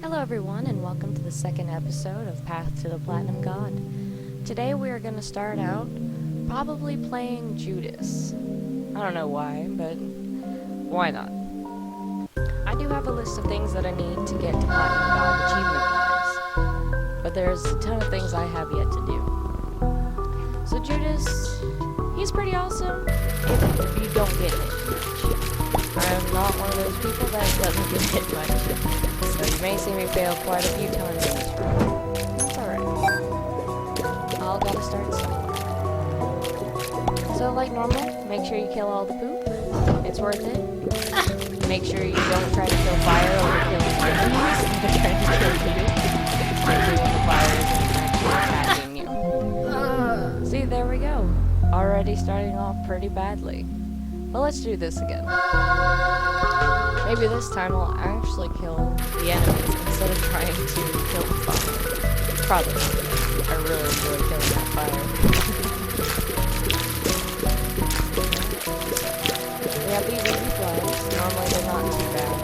Hello everyone and welcome to the second episode of Path to the Platinum God. Today we are going to start out probably playing Judas. I don't know why, but why not? I do have a list of things that I need to get to Platinum God achievement-wise, but there's a ton of things I have yet to do. So Judas, he's pretty awesome if you don't get hit. I'm not one of those people that doesn't get hit much. So you may see me fail quite a few times in this run. That's alright. All gotta start somewhere. So like normal, make sure you kill all the poop. It's worth it. Make sure you don't try to kill fire over killing enemies. Trying to kill you. Especially when the fire isn't actually attacking you. See, there we go. Already starting off pretty badly. But let's do this again. Maybe this time I'll actually kill the enemies instead of trying to kill the fire. Probably not. I really enjoy killing that fire. We have these easy flags. Normally they're not too bad.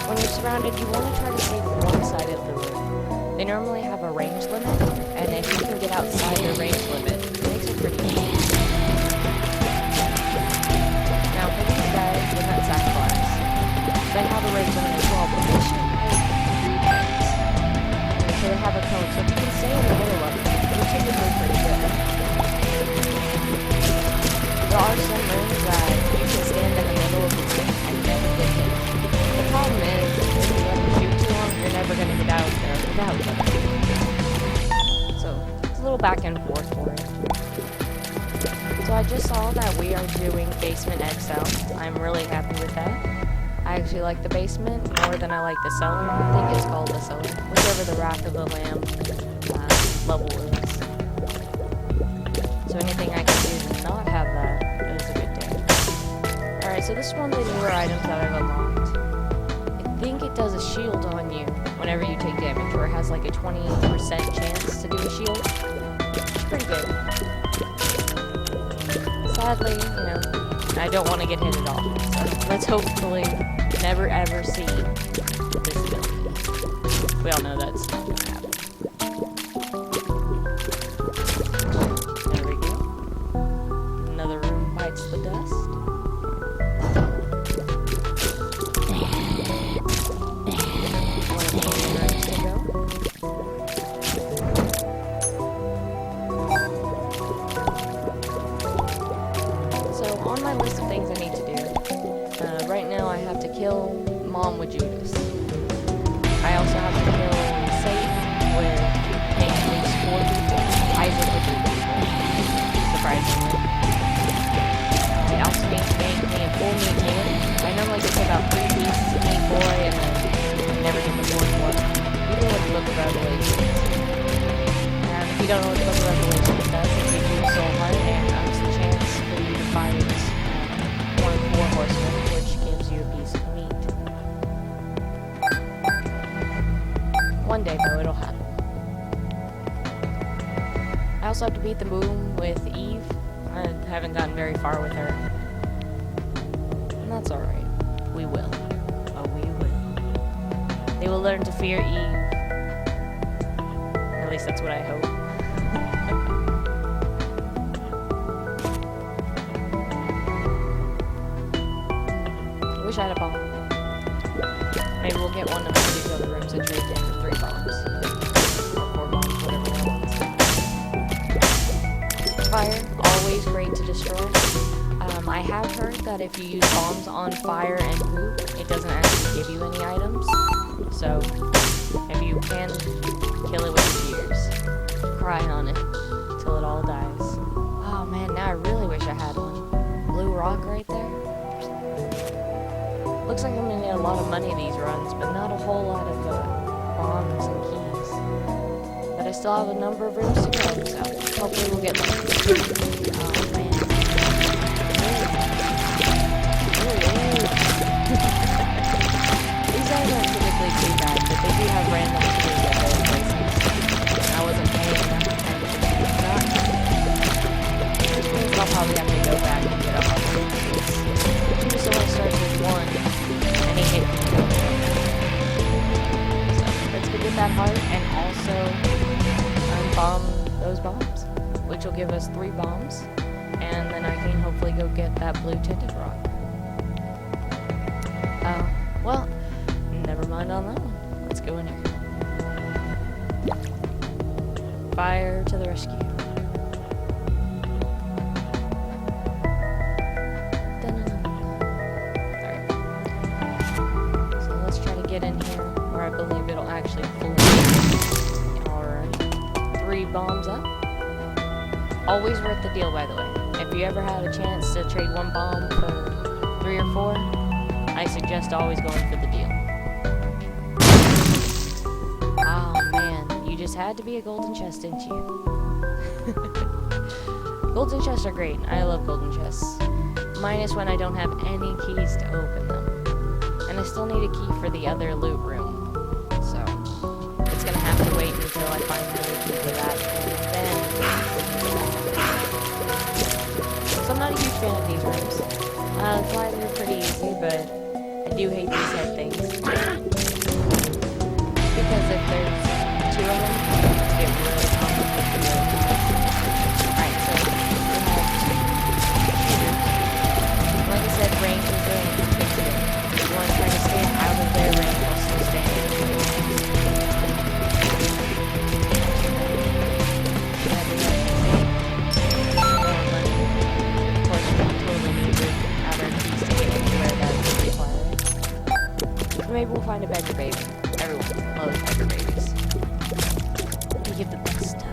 When you're surrounded, you want to try to save one side of the room. They normally have a range limit, and if you can get outside the range limit, it makes it pretty easy. Now for these guys, they're not sacrifice. They have a range limit as well, but they should have so they have a code, so if you can stay in the middle of it, you're typically pretty good. There are some rooms that you can stand in the middle of the room and never get hit. The problem is, if you let them shoot too long, you're never going to get out there without them. So, it's a little back and forth for it. So I just saw that we are doing Basement XL. I'm really happy with that. I actually like the basement more than I like the cellar. I think it's called the cellar. Whichever the Wrath of the Lamb level is. So anything I can do to not have that is a good thing. Alright, so this is one of the newer items that I've unlocked. I think it does a shield on you whenever you take damage, or it has like a 20% chance to do a shield. It's pretty good. Sadly, I don't want to get hit at all. So let's hopefully never ever see this ability. We all know that's not going to happen. There we go. Another room bites the dust. On my list of things I need to do, right now I have to kill Mom with Judas. I also have to kill Satan with maybe at least 4 people. Isaac with 3 people. Surprisingly. I also need to make me a full meat meal. I normally get about 3 pieces of meat boy and then never get the 4th one. Even with the Book of Revelation. And if you don't know what the Book of Revelation does, it gives you a soul heart and the chance for you to fight one of the 4 horsemen, which gives you a piece of meat. One day, though, it'll happen. I also have to beat the moon with Eve. I haven't gotten very far with her. And that's alright. We will. Oh, we will. They will learn to fear Eve. At least that's what I hope. Wish I had a bomb. Maybe we'll get one of these other rooms and trade in for 3 bombs. Or 4 bombs, whatever that wants. Fire, always great to destroy. I have heard that if you use bombs on fire and poop, it doesn't actually give you any items. So, if you can, kill it with your tears. Cry on it till it all dies. Oh man, now I really wish I had one. Blue rock right there. Looks like I'm going to need a lot of money these runs, but not a whole lot of bombs and keys. But I still have a number of rooms to go, so hopefully we'll get one. Oh man. These guys aren't typically too bad, but they do have random keys at those places. I wasn't paying enough attention to that. Which means I'll probably have to go back and get all of these keys. Judas only starts with 1. And he hit me. So, that heart and also bomb those bombs, which will give us 3 bombs, and then I can hopefully go get that blue tinted rock. Well, never mind on that one. Let's go in here. Fire to the rescue. Alright. So let's try to get in here where I believe it'll actually pull in. Alright. 3 bombs up. Always worth the deal, by the way. If you ever had a chance to trade 1 bomb for 3 or 4, I suggest always going for the deal. Oh man, you just had to be a golden chest, didn't you? Golden chests are great. I love golden chests. Minus when I don't have any keys to open them. And I still need a key for the other loot room. So, it's gonna have to wait until I find another key for that. So I'm not a huge fan of these rooms. Flying are pretty easy, but I do hate these head things. Because if there's 2 of them, it's get really complicated. Alright, so we have shooters. Like I said, range is really interesting. If you want to try to stay out of their range, I'll still stay in their range. Maybe we'll find a beggar baby. Everyone loves beggar babies. They give the best stuff.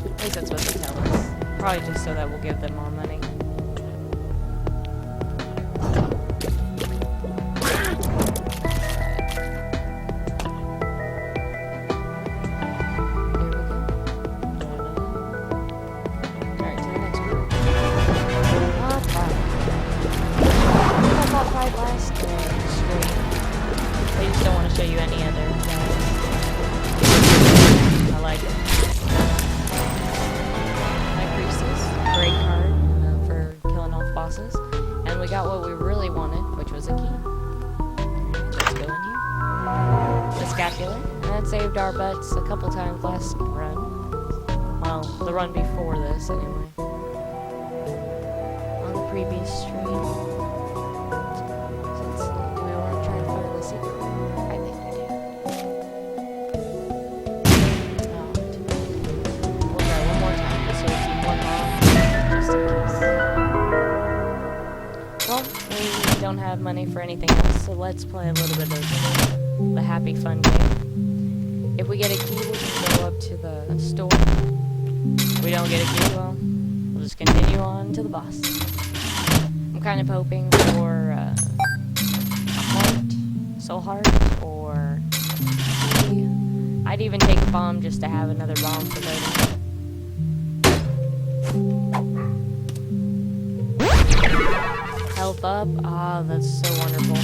At least that's what they tell us. Probably just so that we'll give them more money. Last stream. I just don't want to show you any other. I like it. High Priestess, great card for killing off bosses, and we got what we really wanted, which was a key. Let's go in here. The scapular, and that saved our butts a couple times last run. Well, the run before this, anyway. On the previous stream. Don't have money for anything else, so let's play a little bit of the happy fun game. If we get a key, we can go up to the store. If we don't get a key, well, we'll just continue on to the boss. I'm kind of hoping for a heart, soul heart, or key. I'd even take a bomb just to have another bomb for later. Health up. Ah, that's so wonderful.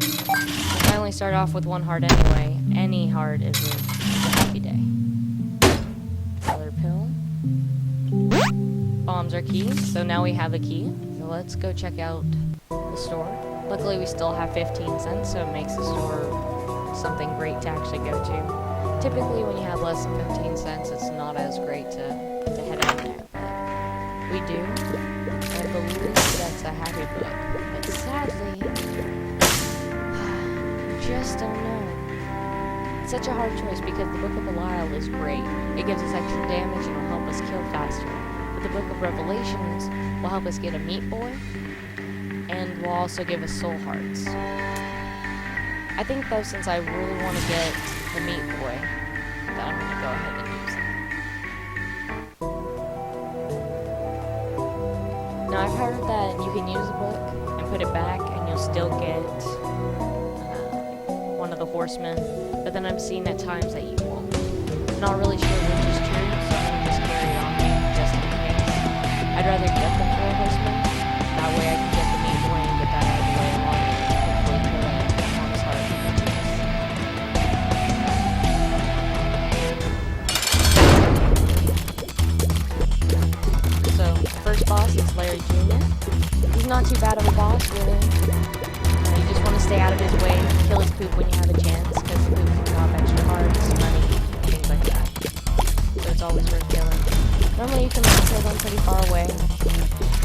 If I only start off with 1 heart anyway, any heart is a happy day. Another pill. Bombs are keys, so now we have a key. So let's go check out the store. Luckily we still have 15 cents, so it makes the store something great to actually go to. Typically when you have less than 15 cents, it's not as great to head out there. But we do. I believe that's a happy book, but sadly, just don't know. It's such a hard choice because the Book of Belial is great. It gives us extra damage and will help us kill faster. But the Book of Revelations will help us get a meat boy, and will also give us soul hearts. I think though, since I really want to get the meat boy, that I'm going to go ahead and use it. Now, I've heard that you can use a book and put it back and you'll still get one of the horsemen, but then I'm seeing at times that you won't. I'm not really sure which is true, so I'm going to just carry on just in case. I'd rather get the 4 horsemen, that way I can get the meat boy and get that out of the way along with hopefully kill Thomas Hart. So, first boss is Larry Jr. He's not too bad of a boss, really. poop when you have a chance, because poop can drop extra hearts, money, things like that. So it's always worth killing. Normally you can kill them pretty far away. You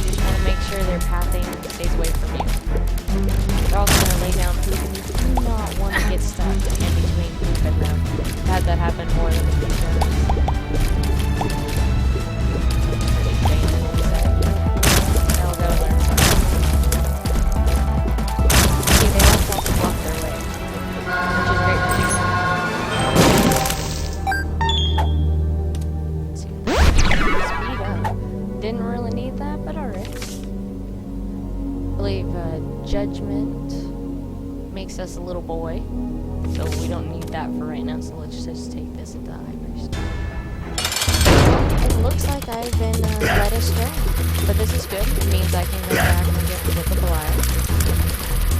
just want to make sure their pathing stays away from you. They're also going to lay down poop, and you do not want to get stuck in between poop and them. I've had that happen more than a few times. I'll go learn something. See, they also have to block their way, which is great for you. Let's see. Speed up. Didn't really need that, but alright. I believe judgment makes us a little boy, so we don't need that for right now, so let's just take this into hyperspace. It looks like I've been led astray, but this is good. It means I can go back and get the Book of Lies.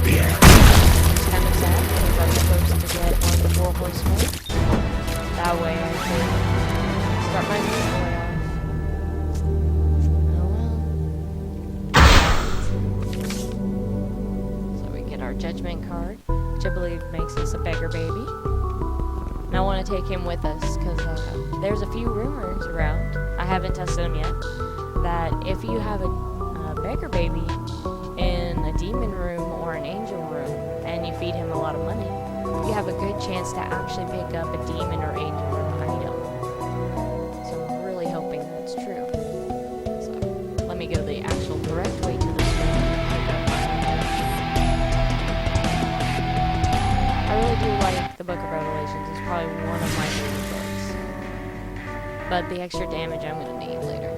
It's kind of sad because I'm supposed to get on the 4 horsemen. That way I can start my new boy off. Our judgment card, which I believe makes us a beggar baby. And I want to take him with us because there's a few rumors around, I haven't tested them yet, that if you have a beggar baby in a demon room or an angel room and you feed him a lot of money, you have a good chance to actually pick up a demon or angel room item. So I'm really hoping that's true. So let me go the actual correct way to this one. I really do like the Book of Revelations. It's probably one of my favorite books. But the extra damage I'm going to need later.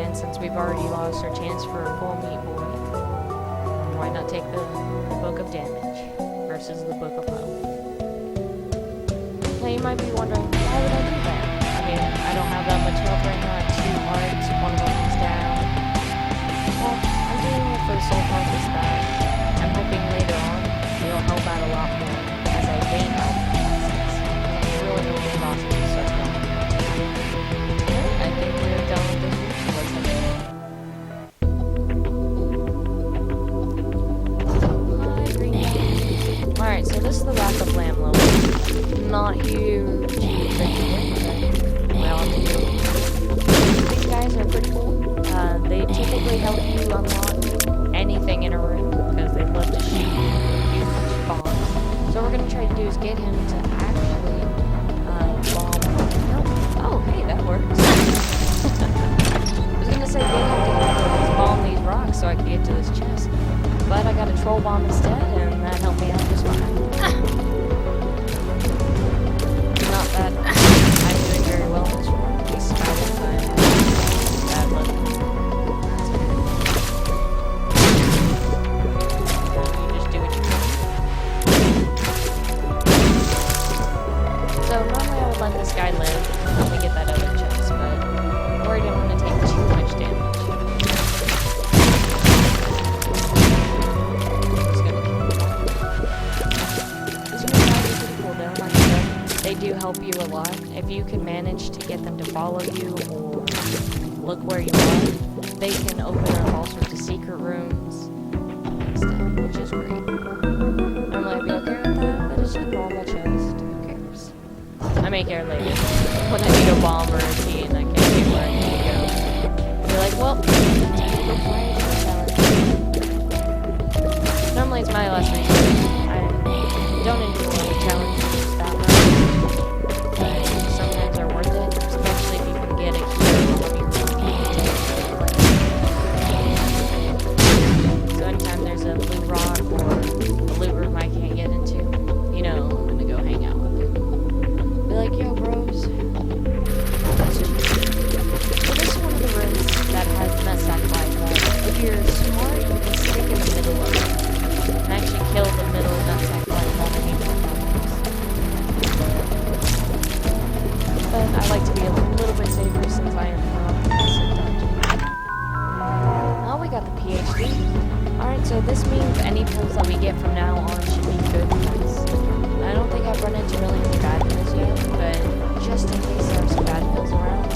And since we've already lost our chance for a full meat boy, why not take the Book of Damage versus the Book of Health? Now you might be wondering, why would I do that? I mean, I don't have that much health right now. I have 2 hearts, one of them is down. Well, I'm doing it for the sole purpose that I'm hoping later on it'll help out a lot more as I gain health. I'm really hoping bosses will start going. I think we're done with this week, so let's head in. Hi, green. Alright, so this is the Wrath of Lamb level. Not huge. Well, I mean, these guys are pretty cool. They typically help you unlock anything in a room because they love to shoot huge bombs. So what we're going to try to do is get him to actually bomb. No. Oh, hey, that works. I was going to say get him to actually bomb these rocks so I can get to this chest. But I got a troll bomb instead, and that helped me out just fine. Not that I'm doing very well in this one. At least I think I'm bad luck. You just do what you can. So normally I would let this guy live until we get that other chest, but I'm worried I'm going to take too much damage. They do help you a lot. If you can manage to get them to follow you or look where you are, they can open up all sorts of secret rooms and stuff, which is great. Normally I'd be okay with that, but it's just a normal chest. Who cares? I may care later. When I need a bomb or a key and I can't get where I need to go, I'll be like, well, normally it's my last resource. I don't enjoy challenges that much. Sometimes they're worth it, especially if you can get it here. So anytime there's a blue rock or a loot room I can't get into, you know I'm gonna go hang out with it. Be like, yo bros. So this is one of the rooms that has nutsack light that if you're smart you can stick in the middle of it and actually kill the middle nutsack light underneath the but I like to be a little bit safer since I am not in this dungeon. Oh, we got the PhD. Alright, so this means any pills that we get from now on should be good pills. I don't think I've run into really any bad pills yet, but just in case there are some bad pills around,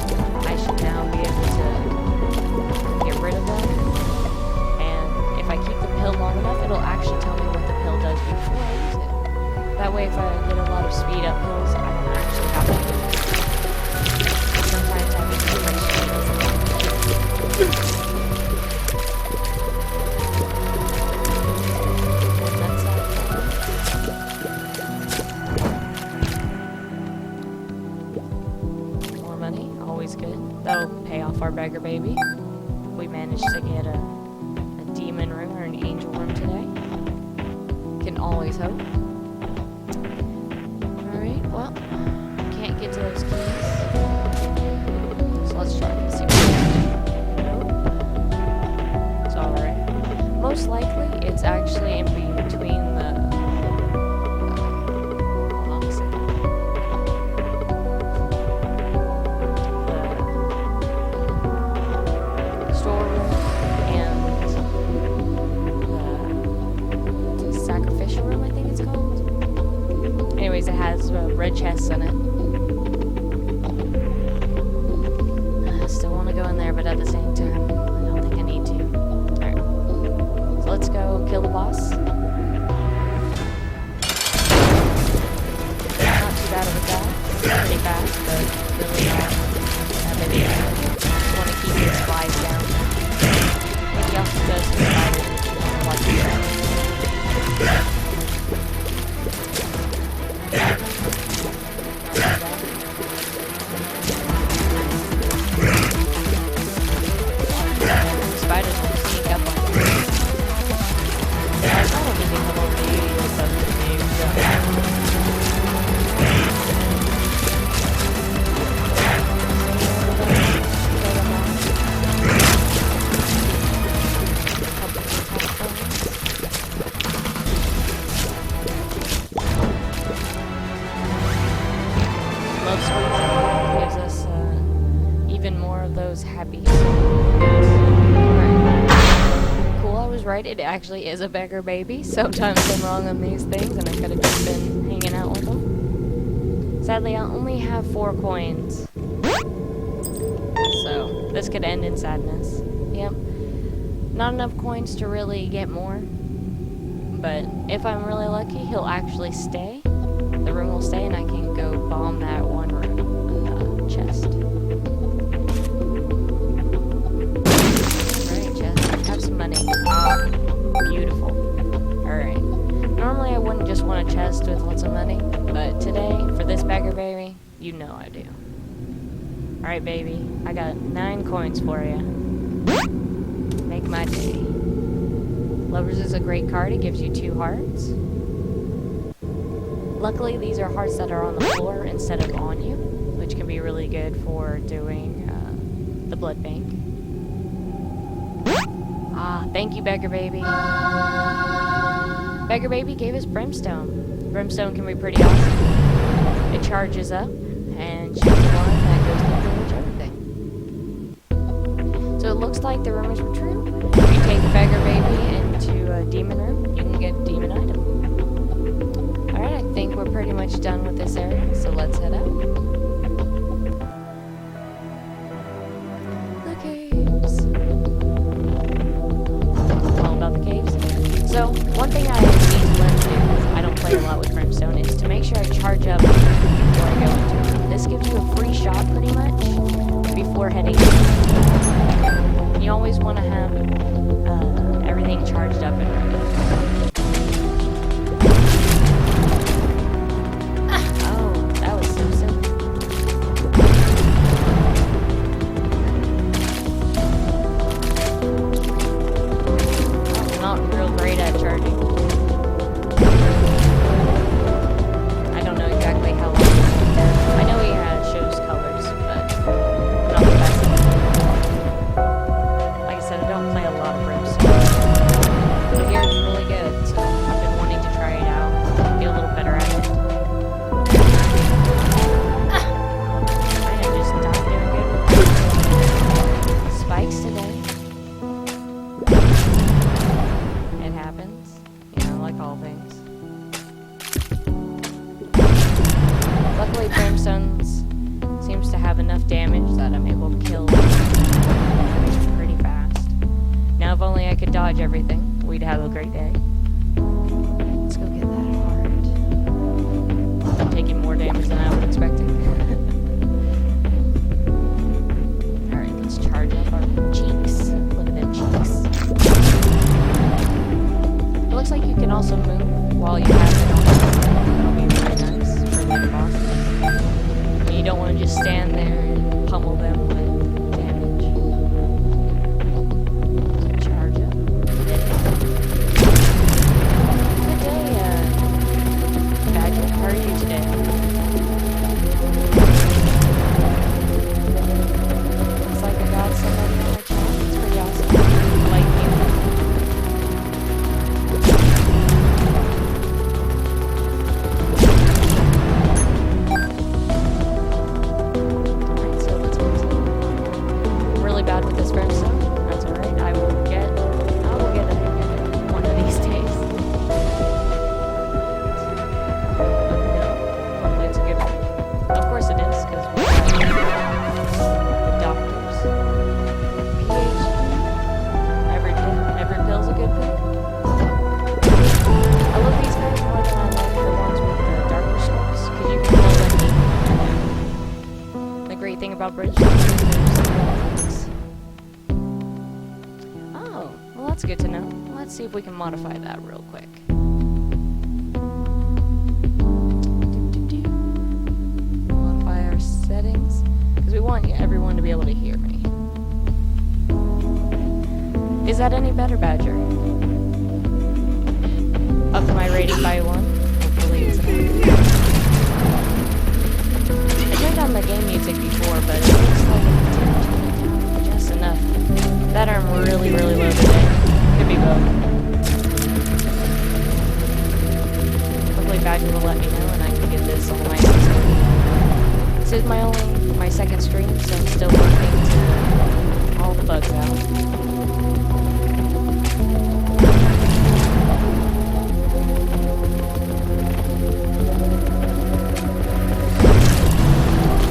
I should now be able to get rid of them. And if I keep the pill long enough, it'll actually tell me what the pill does before I use it. That way if I get a lot of speed up hills, I don't actually have to do it. Sometimes I get too much speed. More money, always good. That'll pay off our beggar baby. We managed to get a demon room or an angel room today. Can always hope. Alright, well, can't get to those keys. So let's try to see what we can. It's alright. Most likely, it's actually in between the... hold on a second. The storeroom and the sacrificial room, I think it's called. Anyways, it has red chests in it. I still want to go in there, but at the same time, I don't think I need to. Alright. So let's go kill the boss. Not too bad of a guy. Pretty fast, but really not that big. Just want to keep his flies down. I think he also does his flies if you want to watch it. Spiders will sneak up on you. I don't even think I'm over the 87 to me. Love Sweet gives us even more of those happy. Cool, I was right. It actually is a beggar baby. Sometimes I'm wrong on these things, and I could have just been hanging out with them. Sadly, I only have 4 coins. So, this could end in sadness. Yep. Not enough coins to really get more. But if I'm really lucky, he'll actually stay. The room will stay, and I can go bomb that one room chest. Alright, chest. Have some money. Ah, beautiful. Alright. Normally I wouldn't just want a chest with lots of money, but today, for this beggar baby, you know I do. Alright, baby. I got 9 coins for you. Make my day. Lovers is a great card. It gives you 2 hearts. Luckily, these are hearts that are on the floor instead of on you, which can be really good for doing the blood bank. Ah, thank you, Beggar Baby. Beggar Baby gave us Brimstone. Brimstone can be pretty awesome. It charges up, and shoots a line that goes to pretty much everything. So it looks like the rumors were true. If you take a Beggar Baby into a demon room, you can get a demon item. Alright, I think we're pretty much done with this area, so let's head out. The caves. All about the caves. So, one thing I need to learn to do, because I don't play a lot with Brimstone, is to make sure I charge up before I go into it. This gives you a free shot, pretty much, before heading in. You always want to have everything charged up and ready. Luckily, Brimstone seems to have enough damage that I'm able to kill enemies pretty fast. Now, if only I could dodge everything, we'd have a great day. Let's go get that heart. damage than I was expecting. Alright, let's charge up our cheeks. Look at them cheeks. It looks like you can also move while you have it on. That'll be really nice for later bosses. You don't want to just stand there and pummel them with damage. Charge up. Good day, Badger. How are you today? Looks like I got somebody in my chat. It's pretty awesome. I like you. Alright, so let's continue. Really bad with this brimstone. That's alright. I will get it one of these days. Hopefully it's a good one. Of course it is, because we're doctors. PhD. Every pill's a good pick. I love these guys more than I like the ones with the darker scrolls, because you can kill them. The great thing about British is oh, well that's good to know. Let's see if we can modify that real quick. Modify our settings, because we want everyone to be able to hear me. Is that any better, Badger? Up my rating by 1. Hopefully it's enough. I turned on the game music before, but it looks like it's just enough. That I'm really, really low today. Could be both. Hopefully Badger will let me know and I can get this all nice and sorted. This is my second stream, so I'm still working to get all the bugs out.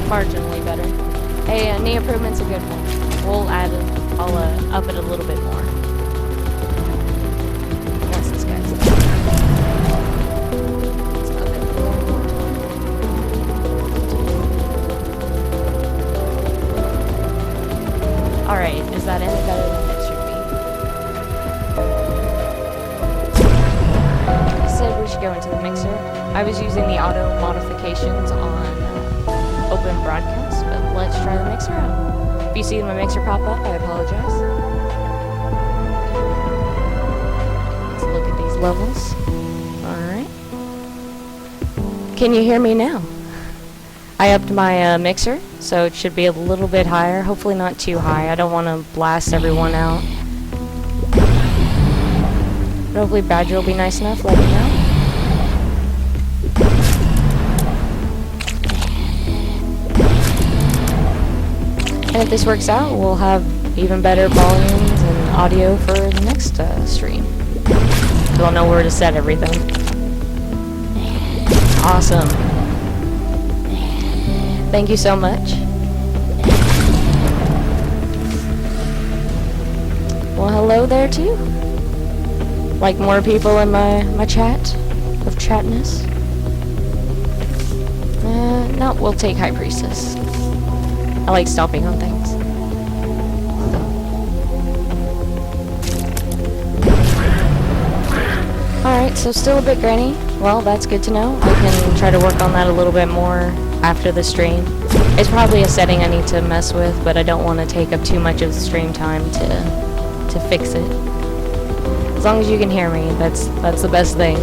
Marginally better. Hey, knee improvement's a good one. We'll add it. I'll up it a little bit more. Once this guy's up. Let's up it one more time. Alright, is that any better than it should be? I said we should go into the mixer. I was using the auto modifications on open broadcast, but let's try the mixer out. If you see my mixer pop up, I apologize. Let's look at these levels. Alright. Can you hear me now? I upped my mixer, so it should be a little bit higher. Hopefully not too high. I don't want to blast everyone out. But hopefully Badger will be nice enough, let me know. And if this works out, we'll have even better volumes and audio for the next stream. We'll know where to set everything. Awesome. Thank you so much. Well, hello there too. Like more people in my chat of chatness. No, we'll take High Priestess. I like stomping on things. Alright, so still a bit grainy. Well, that's good to know. I can try to work on that a little bit more after the stream. It's probably a setting I need to mess with, but I don't want to take up too much of the stream time to fix it. As long as you can hear me, that's the best thing.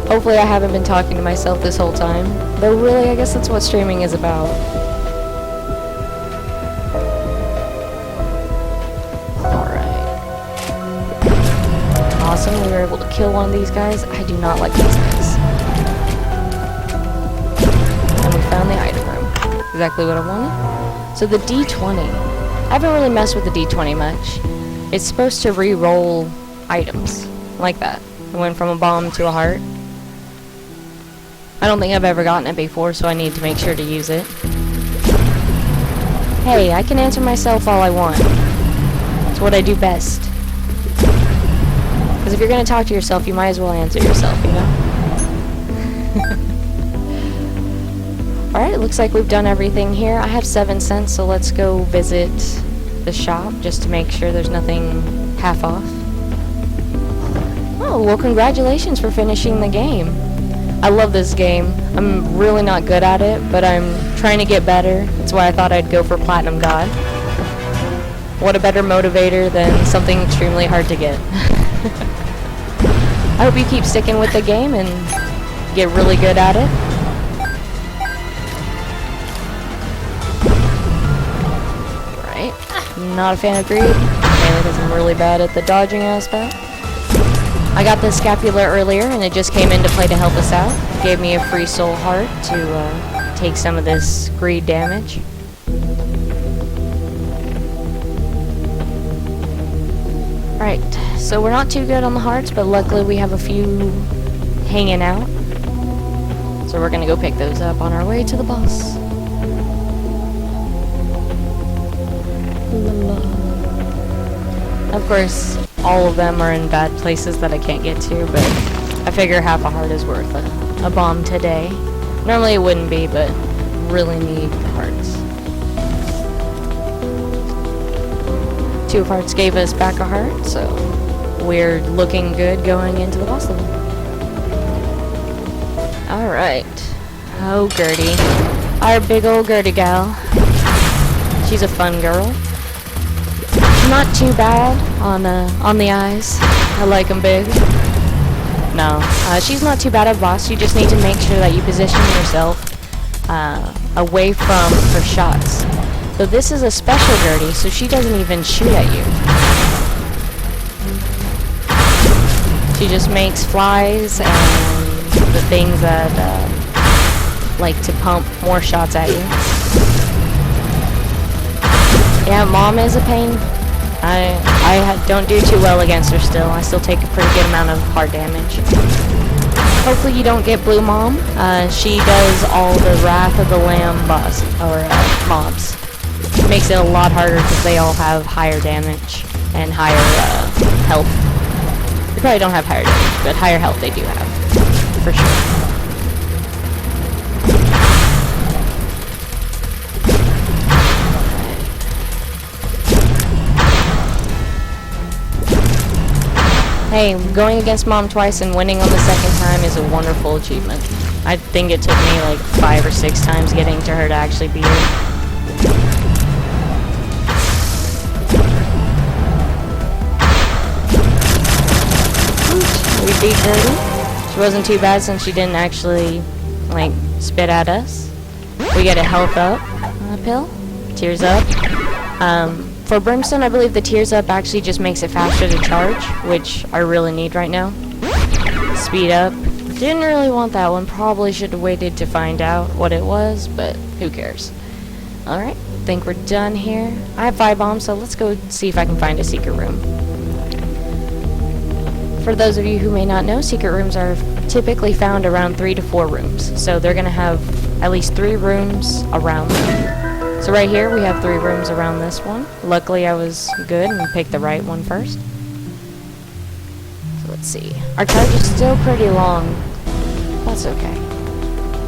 Hopefully I haven't been talking to myself this whole time. Though really, I guess that's what streaming is about. Awesome, we were able to kill one of these guys. I do not like these guys. And we found the item room. Exactly what I wanted. So the D20. I haven't really messed with the D20 much. It's supposed to re-roll items. Like that. I went from a bomb to a heart. I don't think I've ever gotten it before, so I need to make sure to use it. Hey, I can answer myself all I want. It's what I do best. Because if you're going to talk to yourself, you might as well answer yourself, you know? Alright, it looks like we've done everything here. I have 7 cents, so let's go visit the shop just to make sure there's nothing half off. Oh, well, congratulations for finishing the game. I love this game. I'm really not good at it, but I'm trying to get better. That's why I thought I'd go for Platinum God. What a better motivator than something extremely hard to get. I hope you keep sticking with the game and get really good at it. Right. Not a fan of greed, mainly because I'm really bad at the dodging aspect. I got the scapular earlier, and it just came into play to help us out. Gave me a free soul heart to take some of this greed damage. Right, so we're not too good on the hearts, but luckily we have a few hanging out. So we're gonna go pick those up on our way to the boss. Of course, all of them are in bad places that I can't get to, but I figure half a heart is worth a bomb today. Normally it wouldn't be, but really need the hearts. 2 of hearts gave us back a heart, so we're looking good going into the boss level. Alright. Oh, Gertie. Our big old Gertie gal. She's a fun girl. Not too bad on the eyes. I like them big. No, she's not too bad at boss. You just need to make sure that you position yourself away from her shots. So this is a special Gertie, so she doesn't even shoot at you. She just makes flies and the things that like to pump more shots at you. Yeah, Mom is a pain. I don't do too well against her still. I still take a pretty good amount of hard damage. Hopefully you don't get Blue Mom. She does all the Wrath of the Lamb boss, or mobs. Makes it a lot harder because they all have higher damage and higher health. They probably don't have higher damage, but higher health they do have, for sure. Hey, going against Mom twice and winning on the second time is a wonderful achievement. I think it took me like 5 or 6 times getting to her to actually beat her. We beat Gertie. She wasn't too bad since she didn't actually, like, spit at us. We get a health up pill. Tears up. For Brimstone, I believe the Tears Up actually just makes it faster to charge, which I really need right now. Speed up. Didn't really want that one. Probably should have waited to find out what it was, but who cares. Alright, think we're done here. I have 5 bombs, so let's go see if I can find a secret room. For those of you who may not know, secret rooms are typically found around 3 to 4 rooms. So they're going to have at least 3 rooms around them. So right here, we have 3 rooms around this one. Luckily, I was good and picked the right one first. So let's see. Our charge is still pretty long. That's okay.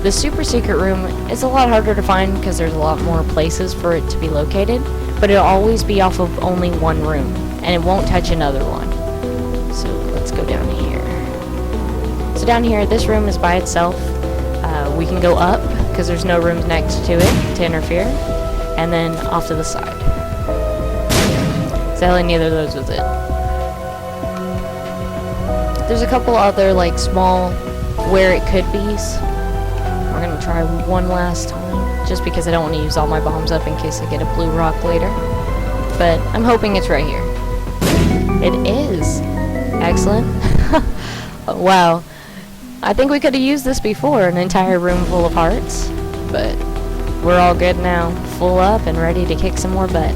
The super secret room is a lot harder to find because there's a lot more places for it to be located, but it'll always be off of only one room, and it won't touch another one. So let's go down here. So down here, this room is by itself. We can go up because there's no rooms next to it to interfere. And then off to the side. Sadly, neither of those was it. There's a couple other, like, small where it could be's. We're gonna try one last time, just because I don't want to use all my bombs up in case I get a blue rock later. But I'm hoping it's right here. It is. Excellent. Wow. I think we could have used this before, an entire room full of hearts. But we're all good now, full up and ready to kick some more butt.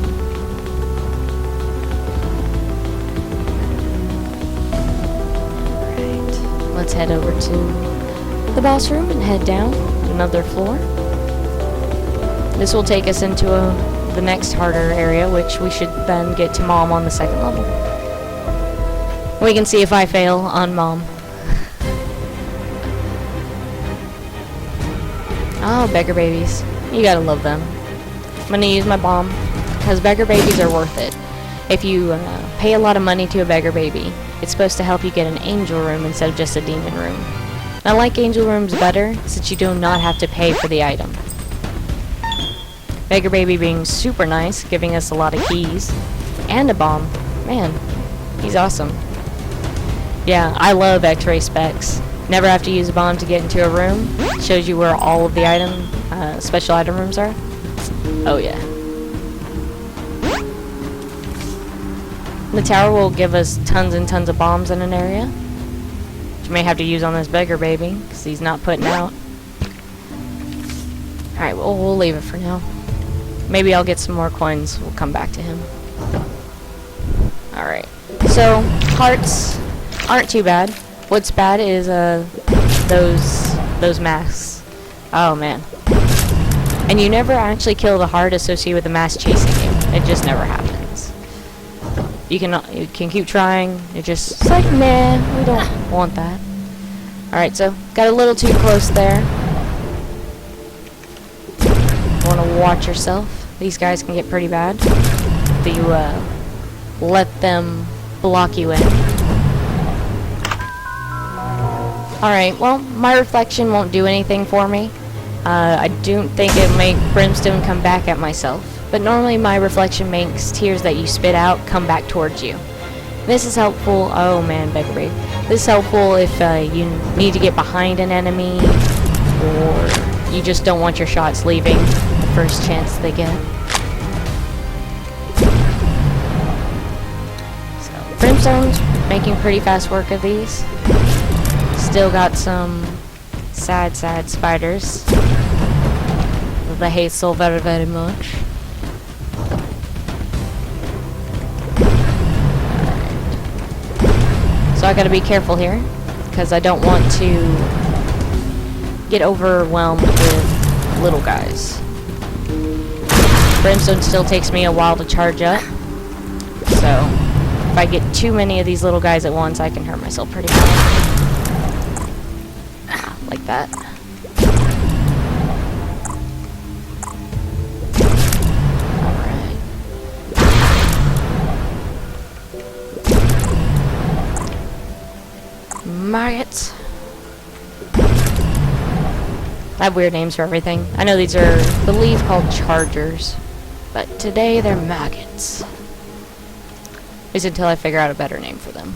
Alright, let's head over to the boss room and head down another floor. This will take us into the next harder area, which we should then get to Mom on the 2nd level. We can see if I fail on Mom. Oh, beggar babies. You gotta love them. I'm gonna use my bomb, because beggar babies are worth it. If you pay a lot of money to a beggar baby, it's supposed to help you get an angel room instead of just a demon room. I like angel rooms better, since you do not have to pay for the item. Beggar baby being super nice, giving us a lot of keys. And a bomb. Man, he's awesome. Yeah, I love X-ray specs. Never have to use a bomb to get into a room. Shows you where all of the special item rooms are. Oh yeah. The tower will give us tons and tons of bombs in an area, which you may have to use on this beggar baby, because he's not putting out. Alright, well, we'll leave it for now. Maybe I'll get some more coins. We'll come back to him. Alright. So, hearts aren't too bad. What's bad is those masks. Oh man. And you never actually kill the heart associated with the mask chasing you. It just never happens. You can keep trying. It's like, nah, we don't want that. Alright, so got a little too close there. Want to watch yourself. These guys can get pretty bad if you let them block you in. Alright, well, my reflection won't do anything for me. I don't think it'll make brimstone come back at myself. But normally my reflection makes tears that you spit out come back towards you. This is helpful. Oh man, beggar babe. This is helpful if you need to get behind an enemy, or you just don't want your shots leaving the first chance they get. So, brimstone's making pretty fast work of these. Still got some sad spiders that I hate so very, very much. So I gotta be careful here, because I don't want to get overwhelmed with little guys. Brimstone still takes me a while to charge up, so if I get too many of these little guys at once, I can hurt myself pretty bad. Like that. Alright. Maggots. I have weird names for everything. I know these are, I believe, called chargers, but today they're maggots. At least until I figure out a better name for them.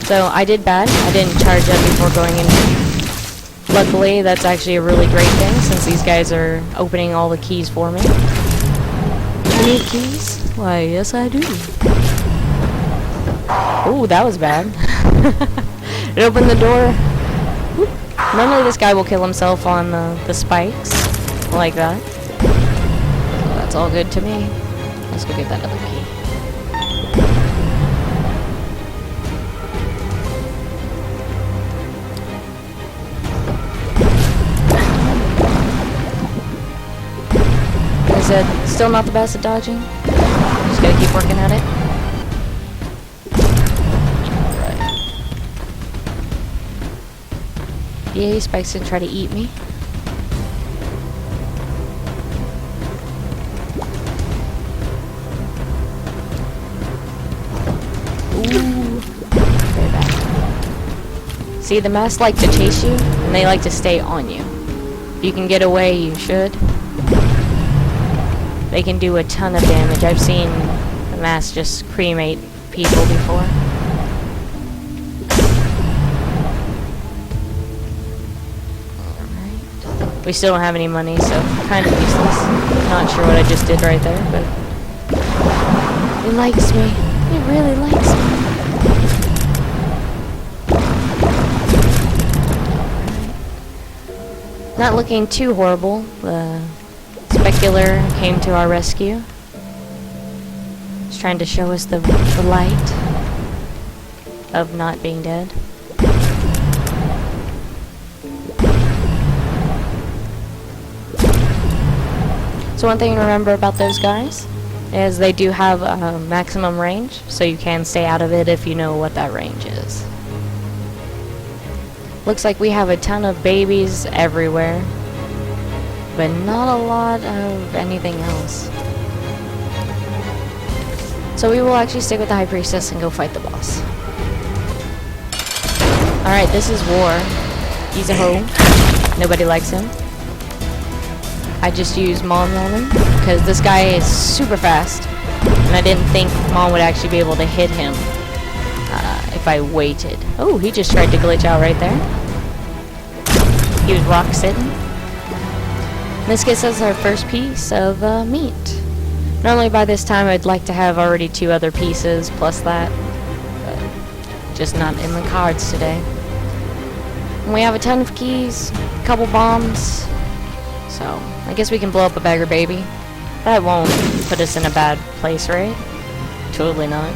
So I did bad. I didn't charge up before going in. Luckily, that's actually a really great thing, since these guys are opening all the keys for me. You need keys? Why, yes I do. Ooh, that was bad. It opened the door. Whoop. Normally this guy will kill himself on the spikes, like that. So that's all good to me. Let's go get that other key. Still not the best at dodging. Just gotta keep working at it. Alright. Yay, spikes didn't try to eat me. Ooh. Very bad. See, the masks like to chase you, and they like to stay on you. If you can get away, you should. They can do a ton of damage. I've seen the mask just cremate people before. Alright. We still don't have any money, so kind of useless. Not sure what I just did right there, but it likes me. It really likes me. Alright. Not looking too horrible. The Specular came to our rescue. He's trying to show us the light of not being dead. So one thing to remember about those guys is they do have a maximum range, so you can stay out of it if you know what that range is. Looks like we have a ton of babies everywhere, but not a lot of anything else. So we will actually stick with the High Priestess and go fight the boss. Alright, this is War. He's a hoe. Nobody likes him. I just used Mom on him because this guy is super fast, and I didn't think Mom would actually be able to hit him if I waited. Oh, he just tried to glitch out right there. He was rock sitting. This gets us our first piece of meat. Normally by this time I'd like to have already 2 other pieces plus that, but just not in the cards today. And we have a ton of keys, a couple bombs, so I guess we can blow up a beggar baby. That won't put us in a bad place, right? Totally not.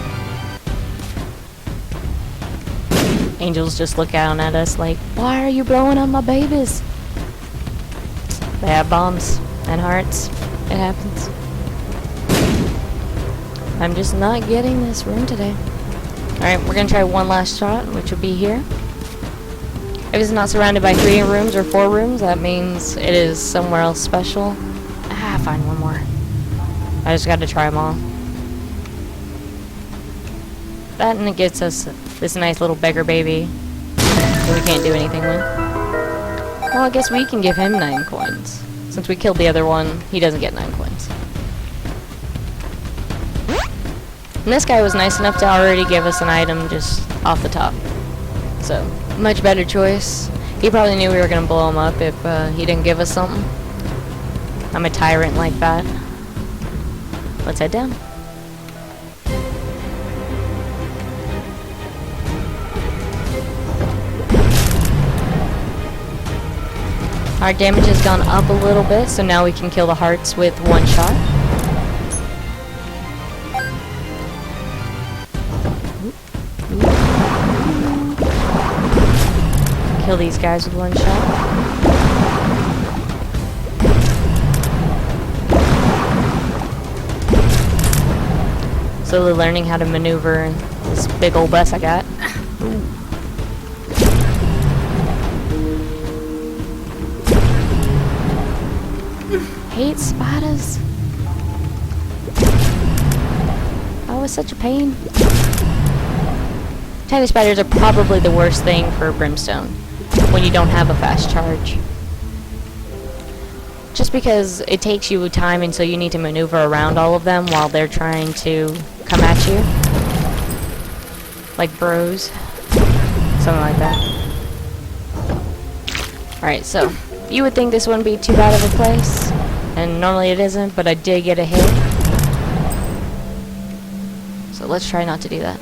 Angels just look down at us like, why are you blowing up my babies? They have bombs and hearts. It happens. I'm just not getting this room today. Alright, we're gonna try one last shot, which will be here. If it's not surrounded by 3 rooms or 4 rooms, that means it is somewhere else special. Ah, find one more. I just gotta try them all. That, and it gets us this nice little beggar baby that we can't do anything with. Well, I guess we can give him 9 coins. Since we killed the other one, he doesn't get 9 coins. And this guy was nice enough to already give us an item just off the top. So, much better choice. He probably knew we were going to blow him up if he didn't give us something. I'm a tyrant like that. Let's head down. Our damage has gone up a little bit, so now we can kill the hearts with 1 shot. Kill these guys with 1 shot. Slowly learning how to maneuver this big old bus I got. Hate spiders. Oh, it's such a pain. Tiny spiders are probably the worst thing for brimstone when you don't have a fast charge. Just because it takes you time until you need to maneuver around all of them while they're trying to come at you. Like bros. Something like that. Alright, so you would think this wouldn't be too bad of a place. And normally it isn't, but I did get a hit. So let's try not to do that.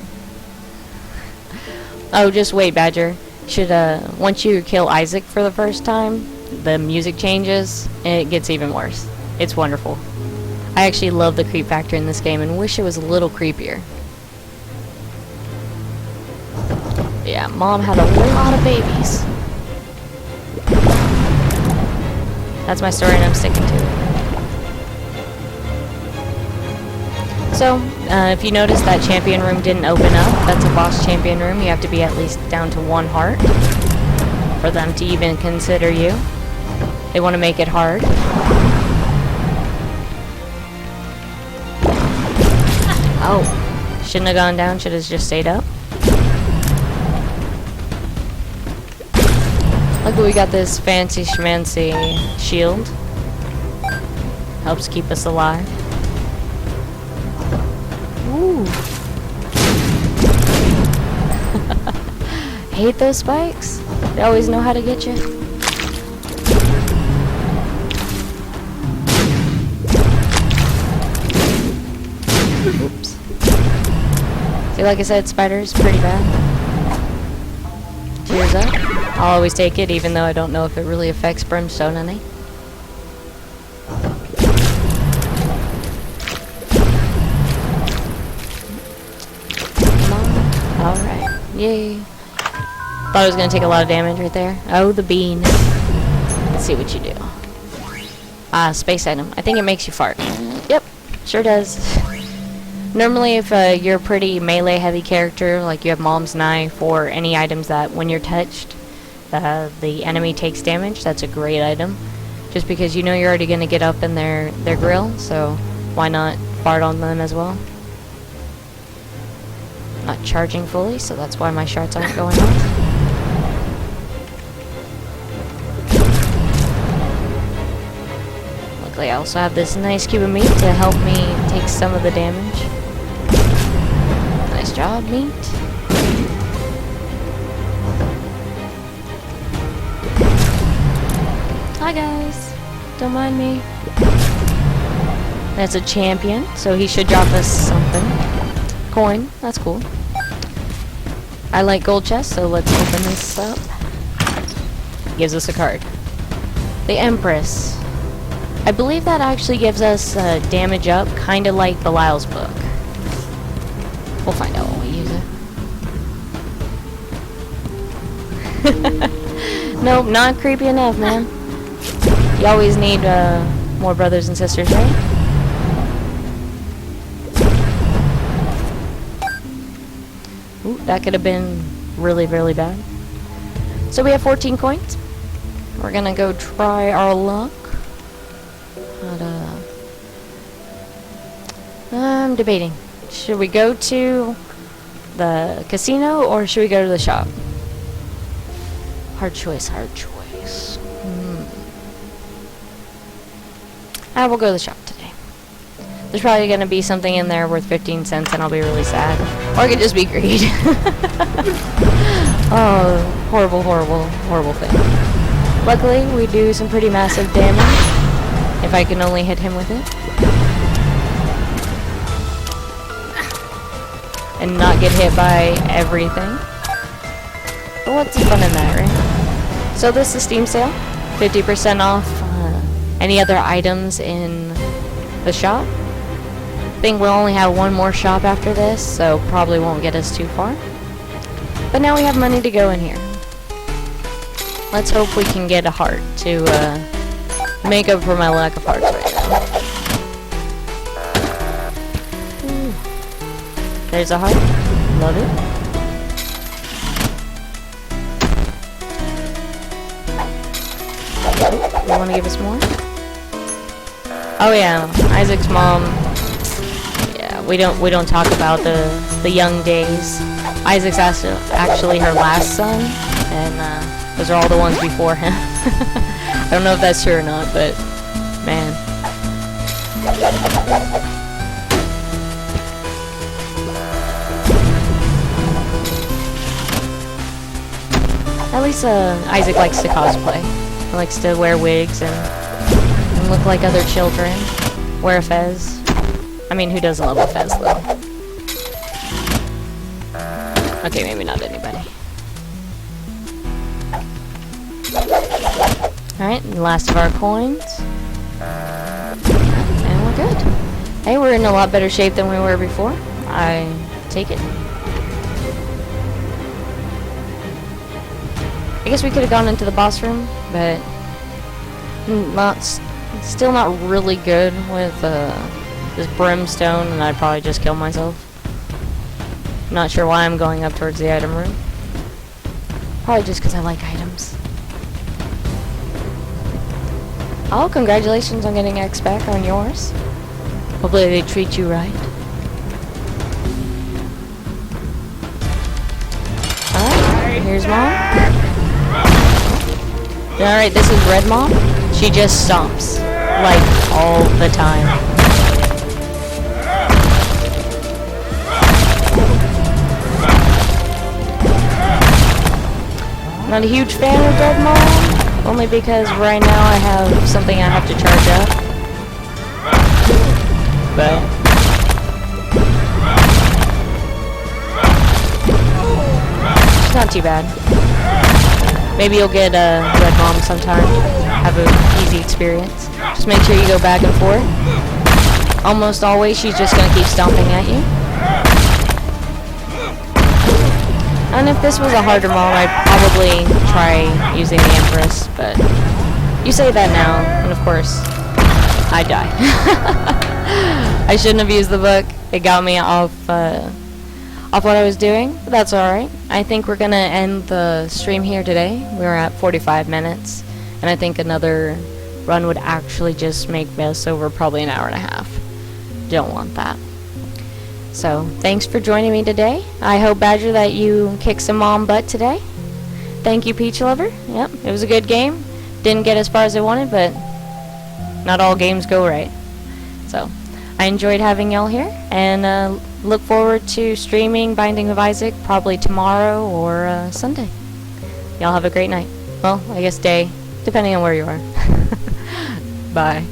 Oh, just wait, Badger. Should, once you kill Isaac for the first time, the music changes, and it gets even worse. It's wonderful. I actually love the creep factor in this game, and wish it was a little creepier. Yeah, Mom had a lot of babies. That's my story, and I'm sticking to it. So, if you notice that champion room didn't open up, that's a boss champion room. You have to be at least down to 1 heart for them to even consider you. They want to make it hard. Oh, shouldn't have gone down, should have just stayed up. Look, we got this fancy schmancy shield. Helps keep us alive. Ooh. Hate those spikes. They always know how to get you. Oops. See, like I said, spiders pretty bad. Tears up. I'll always take it, even though I don't know if it really affects brimstone any. Alright. Yay. Thought I was going to take a lot of damage right there. Oh, the bean. Let's see what you do. Ah, space item. I think it makes you fart. Yep, sure does. Normally, if you're a pretty melee-heavy character, like you have Mom's Knife or any items that when you're touched, the enemy takes damage, that's a great item. Just because you know you're already going to get up in their grill, so why not fart on them as well? Not charging fully, so that's why my shards aren't going off. Luckily I also have this nice cube of meat to help me take some of the damage. Nice job, meat. Hi guys, don't mind me. That's a champion, so he should drop us something. Coin, that's cool. I like gold chests, so let's open this up. Gives us a card. The Empress. I believe that actually gives us damage up, kind of like Belial's book. We'll find out when we use it. Nope, not creepy enough, man. You always need more brothers and sisters, right? Ooh, that could have been really, really bad. So we have 14 coins. We're gonna go try our luck. But, I'm debating. Should we go to the casino or should we go to the shop? Hard choice, hard choice. I will go to the shop today. There's probably going to be something in there worth 15 cents and I'll be really sad. Or it could just be greed. Oh, horrible, horrible, horrible thing. Luckily, we do some pretty massive damage. If I can only hit him with it. And not get hit by everything. But what's the fun in that, right? So this is Steam sale. 50% off any other items in the shop. I think we'll only have one more shop after this, so probably won't get us too far. But now we have money to go in here. Let's hope we can get a heart to make up for my lack of hearts right now. Ooh. There's a heart. Love it. You want to give us more? Oh yeah, Isaac's mom. Yeah, we don't talk about the young days. Isaac's actually her last son, and those are all the ones before him. I don't know if that's true or not, but man. At least Isaac likes to cosplay. He likes to wear wigs and look like other children. Wear a fez. I mean, who doesn't love a fez, though? Okay, maybe not anybody. Alright, last of our coins. And we're good. Hey, we're in a lot better shape than we were before. I take it. I guess we could have gone into the boss room, but still not really good with this brimstone, and I'd probably just kill myself. Not sure why I'm going up towards the item room. Probably just because I like items. Oh, congratulations on getting X back on yours. Hopefully they treat you right. Alright, here's Mom. Alright, this is Red Mom. She just stomps. Like, all the time. Not a huge fan of Red Mom. Only because right now I have something I have to charge up. But it's not too bad. Maybe you'll get a Red Mom sometime. Have an easy experience. Just make sure you go back and forth. Almost always she's just gonna keep stomping at you. And if this was a harder mom, I'd probably try using the Empress, but you say that now, and of course, I die. I shouldn't have used the book. It got me off off what I was doing, but that's alright. I think we're gonna end the stream here today. We're at 45 minutes, and I think another run would actually just make this over probably an hour and a half. Don't want that. So, thanks for joining me today. I hope, Badger, that you kicked some mom butt today. Thank you, Peach Lover. Yep, it was a good game. Didn't get as far as I wanted, but not all games go right. So, I enjoyed having y'all here, and look forward to streaming Binding of Isaac probably tomorrow or Sunday. Y'all have a great night. Well, I guess day, depending on where you are. Bye.